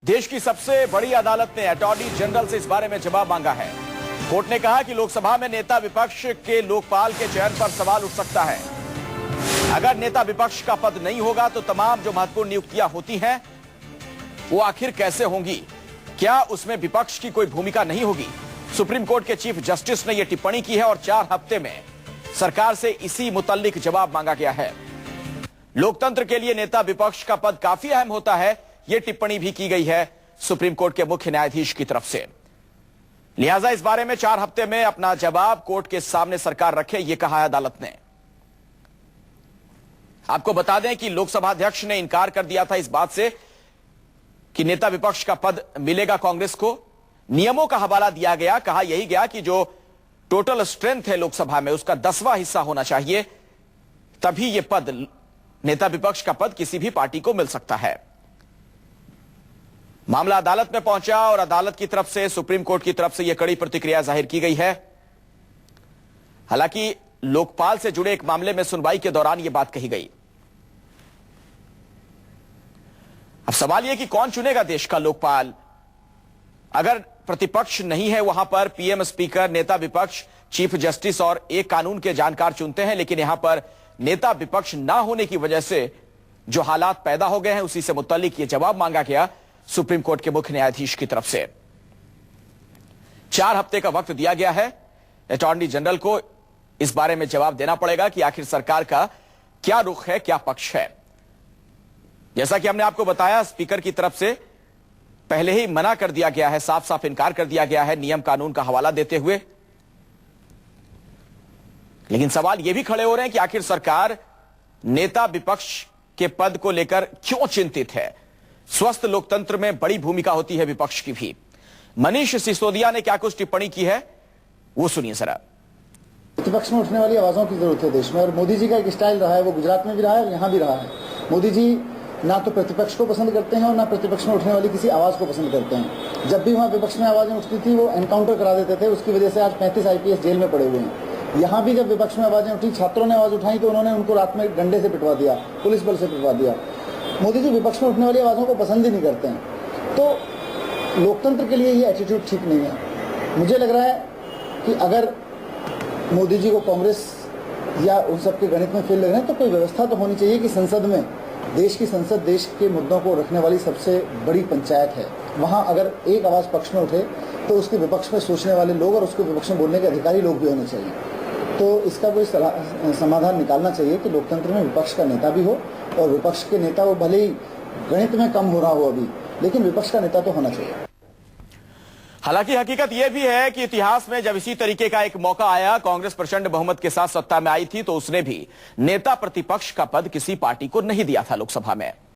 देश की सबसे बड़ी अदालत ने अटॉर्नी जनरल से इस बारे में जवाब मांगा है। कोर्ट ने कहा कि लोकसभा में नेता विपक्ष के लोकपाल के चयन पर सवाल उठ सकता है। अगर नेता विपक्ष का पद नहीं होगा तो तमाम जो महत्वपूर्ण नियुक्तियां होती हैं वो आखिर कैसे होंगी? क्या उसमें विपक्ष की कोई भूमिका नहीं होगी? सुप्रीम कोर्ट के चीफ जस्टिस ने यह टिप्पणी की है और 4 हफ्ते में सरकार से इसी मुतल्लिक जवाब मांगा गया है। लोकतंत्र के लिए नेता विपक्ष का पद काफी अहम होता है, यह टिप्पणी भी की गई है सुप्रीम कोर्ट के मुख्य न्यायाधीश की तरफ से। लिहाजा इस बारे में 4 हफ्ते में अपना जवाब कोर्ट के सामने सरकार रखे, यह कहा है अदालत ने। आपको बता दें कि लोकसभा अध्यक्ष ने इनकार कर दिया था इस बात से कि नेता विपक्ष का पद मिलेगा कांग्रेस को। नियमों का हवाला दिया गया, कहा यही गया कि जो टोटल स्ट्रेंथ है लोकसभा में उसका 10वां हिस्सा होना चाहिए, तभी यह पद, नेता विपक्ष का पद किसी भी पार्टी को मिल सकता है। मामला अदालत में पहुंचा और अदालत की तरफ से, सुप्रीम कोर्ट की तरफ से यह कड़ी प्रतिक्रिया जाहिर की गई है। हालांकि लोकपाल से जुड़े एक मामले में सुनवाई के दौरान यह बात कही गई। अब सवाल यह कि कौन चुनेगा देश का लोकपाल? अगर प्रतिपक्ष नहीं है वहां पर पीएम, स्पीकर, नेता विपक्ष, चीफ जस्टिस और एक कानून के जानकार चुनते हैं, लेकिन यहां पर नेता विपक्ष ना होने की वजह से जो हालात पैदा हो गए हैं उसी से मुतल्लिक यह जवाब मांगा गया सुप्रीम कोर्ट के मुख्य न्यायाधीश की तरफ से। 4 हफ्ते का वक्त दिया गया है अटॉर्नी जनरल को। इस बारे में जवाब देना पड़ेगा कि आखिर सरकार का क्या रुख है, क्या पक्ष है। जैसा कि हमने आपको बताया, स्पीकर की तरफ से पहले ही मना कर दिया गया है, साफ साफ इनकार कर दिया गया है नियम कानून का हवाला देते हुए। लेकिन सवाल यह भी खड़े हो रहे हैं कि आखिर सरकार नेता विपक्ष के पद को लेकर क्यों चिंतित है? स्वस्थ लोकतंत्र में बड़ी भूमिका होती है विपक्ष की भी। मनीष सिसोदिया ने क्या कुछ टिप्पणी की है, वो सुनिए जरा। प्रतिपक्ष में उठने वाली आवाजों की जरूरत है देश में, और मोदी जी का एक स्टाइल रहा है, वो गुजरात में भी रहा है और यहां भी रहा है। मोदी जी ना तो प्रतिपक्ष को पसंद करते हैं और ना प्रतिपक्ष में उठने वाली किसी आवाज को पसंद करते हैं। जब भी वहां विपक्ष में आवाजें उठती थी वो एनकाउंटर करा देते थे, उसकी वजह से आज 35 IPS जेल में पड़े हुए हैं। यहाँ भी जब विपक्ष में आवाजें उठी, छात्रों ने आवाज उठाई तो उन्होंने उनको रात में डंडे से पिटवा दिया, पुलिस बल से पिटवा दिया। मोदी जी विपक्ष में उठने वाली आवाजों को पसंद ही नहीं करते हैं। तो लोकतंत्र के लिए ये एटीट्यूड ठीक नहीं है। मुझे लग रहा है कि अगर मोदी जी को कांग्रेस या उन सबके गणित में फेल लग रहे हैं तो कोई व्यवस्था तो होनी चाहिए कि संसद में, देश की संसद देश के मुद्दों को रखने वाली सबसे बड़ी पंचायत है, वहां अगर एक आवाज पक्ष में उठे तो उसके विपक्ष में सोचने वाले लोग और उसके विपक्ष में बोलने के अधिकारी लोग भी होने चाहिए। तो इसका कोई समाधान निकालना चाहिए कि लोकतंत्र में विपक्ष का नेता भी हो, और विपक्ष के नेता वो भले ही गणित में कम हो रहा हो अभी, लेकिन विपक्ष का नेता तो होना चाहिए। हालांकि हकीकत यह भी है कि इतिहास में जब इसी तरीके का एक मौका आया, कांग्रेस प्रचंड बहुमत के साथ सत्ता में आई थी, तो उसने भी नेता प्रतिपक्ष का पद किसी पार्टी को नहीं दिया था लोकसभा में।